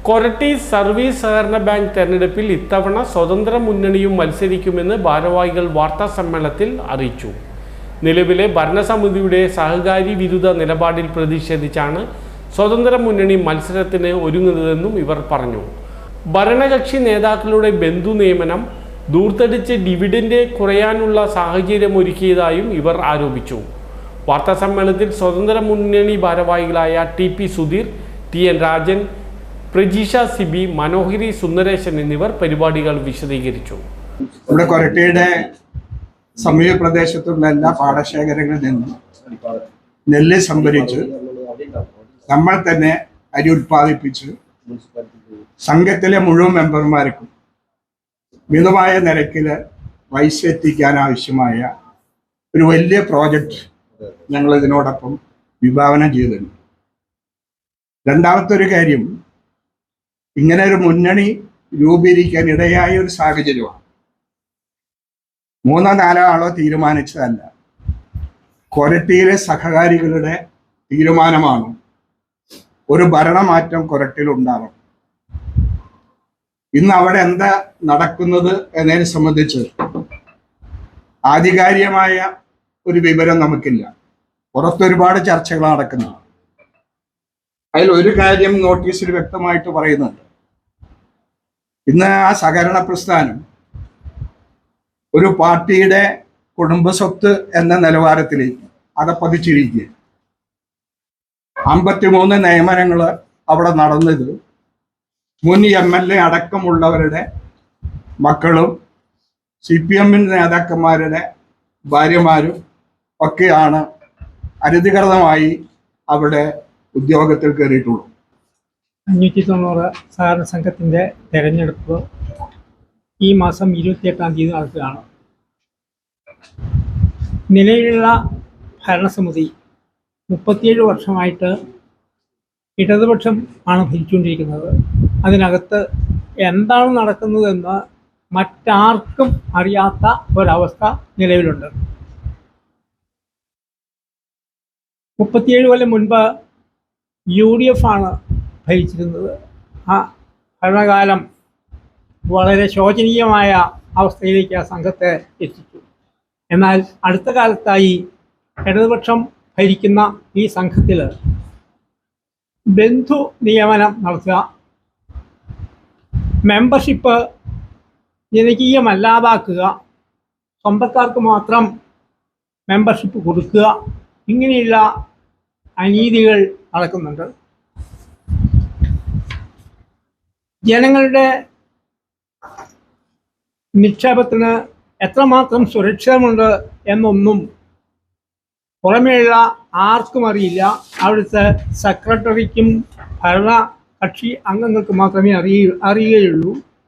Koratty service സഹകരണ bank തെരഞ്ഞെടുപ്പിൽ ഇത്തവണ സ്വതന്ത്ര മുന്നണിയും മത്സരിക്കുമെന്ന് ഭാരവാഹികൾ വാർത്താ സമ്മേളനത്തിൽ അറിയിച്ചു. നിലവിലെ ഭരണസമിതിയുടെ സഹകാരി വിരുദ്ധ നിലപാടിൽ പ്രതിഷേധിച്ചാണ് സ്വതന്ത്ര മുന്നണി മത്സരത്തിന് ഒരുങ്ങുന്നതെന്നും ഇവർ പറഞ്ഞു. ഭരണകക്ഷി നേതാക്കളുടെ ബന്ധു നിയമനം ദൂർത്തടിച്ച് ഡിവിഡൻഡ് കുറയാനുള്ള സാഹചര്യമൊരുക്കിയതായും ഇവർ ആരോപിച്ചു. വാർത്താ സമ്മേളനത്തിൽ സ്വതന്ത്ര മുന്നണി ഭാരവാഹികളായ ടി.പി. സുധീർ, ടി.എൻ. രാജൻ, പ്രജീഷ സിബി, മനോഹരി സുന്ദരേശൻ എന്നിവർ പരിപാടികൾ വിശദീകരിച്ചു. ഇവിടെ കൊരട്ടിയുടെ സമീപ പ്രദേശത്തുള്ള എല്ലാ പാടശേഖരങ്ങളിൽ നിന്നും നെല്ല് സംഭരിച്ച് നമ്മൾ തന്നെ അരി ഉൽപ്പാദിപ്പിച്ച് സംഘത്തിലെ മുഴുവൻ മെമ്പർമാർക്കും മിതമായ നിരക്കിൽ പൈസ എത്തിക്കാൻ ആവശ്യമായ ഒരു വലിയ പ്രോജക്റ്റ് ഞങ്ങൾ ഇതിനോടൊപ്പം വിഭാവനം ചെയ്തിട്ടുണ്ട്. രണ്ടാമത്തെ ഒരു കാര്യം, ഇങ്ങനെ ഒരു മുന്നണി രൂപീകരിക്കാൻ ഇടയായ ഒരു സാഹചര്യമാണ്. 3-4 ആളോ തീരുമാനിച്ചതല്ല, കൊരട്ടിയിലെ സഹകാരികളുടെ തീരുമാനമാണ് ഒരു ഭരണമാറ്റം കൊരട്ടിയിൽ ഉണ്ടാവണം. ഇന്ന് അവിടെ എന്താ നടക്കുന്നത് എന്നതിനെ സംബന്ധിച്ച് ആധികാരികമായ ഒരു വിവരം നമുക്കില്ല. പുറത്തൊരുപാട് ചർച്ചകൾ നടക്കുന്നതാണ്. അതിൽ ഒരു കാര്യം നോട്ടീസിൽ വ്യക്തമായിട്ട് പറയുന്നുണ്ട്. ഇന്ന് ആ സഹകരണ പ്രസ്ഥാനം ഒരു പാർട്ടിയുടെ കുടുംബസ്വത്ത് എന്ന നിലവാരത്തിലേക്ക് അതപ്പതിച്ചിരിക്കുക. 53 നിയമനങ്ങൾ അവിടെ നടന്നത് മുൻ MLA അടക്കമുള്ളവരുടെ മക്കളും CPM നേതാക്കന്മാരുടെ ഭാര്യമാരും ഒക്കെയാണ് അനധികൃതമായി അവിടെ ഉദ്യോഗത്തിൽ കയറിയിട്ടുള്ളൂ. 590 സഹകരണ സംഘത്തിൻ്റെ തെരഞ്ഞെടുപ്പ് ഈ മാസം 28-ാം തീയതി നടക്കുകയാണ്. നിലവിലുള്ള ഭരണസമിതി 37 വർഷമായിട്ട് ഇടതുപക്ഷം ആണ് ഭരിച്ചുകൊണ്ടിരിക്കുന്നത്. അതിനകത്ത് എന്താണ് നടക്കുന്നതെന്ന് മറ്റാർക്കും അറിയാത്ത ഒരവസ്ഥ നിലവിലുണ്ട്. 37 കൊല്ലം മുൻപ് UDF ആണ് ഭരിച്ചിരുന്നത്. ആ ഭരണകാലം വളരെ ശോചനീയമായ അവസ്ഥയിലേക്ക് ആ സംഘത്തെ എത്തിച്ചു. എന്നാൽ അടുത്ത കാലത്തായി ഇടതുപക്ഷം ഭരിക്കുന്ന ഈ സംഘത്തിൽ ബന്ധു നിയമനം നടത്തുക, മെമ്പർഷിപ്പ് ജനകീയമല്ലാതാക്കുക, സ്വന്തക്കാർക്ക് മാത്രം മെമ്പർഷിപ്പ് കൊടുക്കുക, ഇങ്ങനെയുള്ള അനീതികൾ നടക്കുന്നുണ്ട്. ജനങ്ങളുടെ നിക്ഷേപത്തിന് എത്രമാത്രം സുരക്ഷിതമുണ്ട് എന്നൊന്നും പുറമേയുള്ള ആർക്കും അറിയില്ല. അവിടുത്തെ സെക്രട്ടറിക്കും ഭരണകക്ഷി അംഗങ്ങൾക്ക് മാത്രമേ അറിയുകയുള്ളൂ.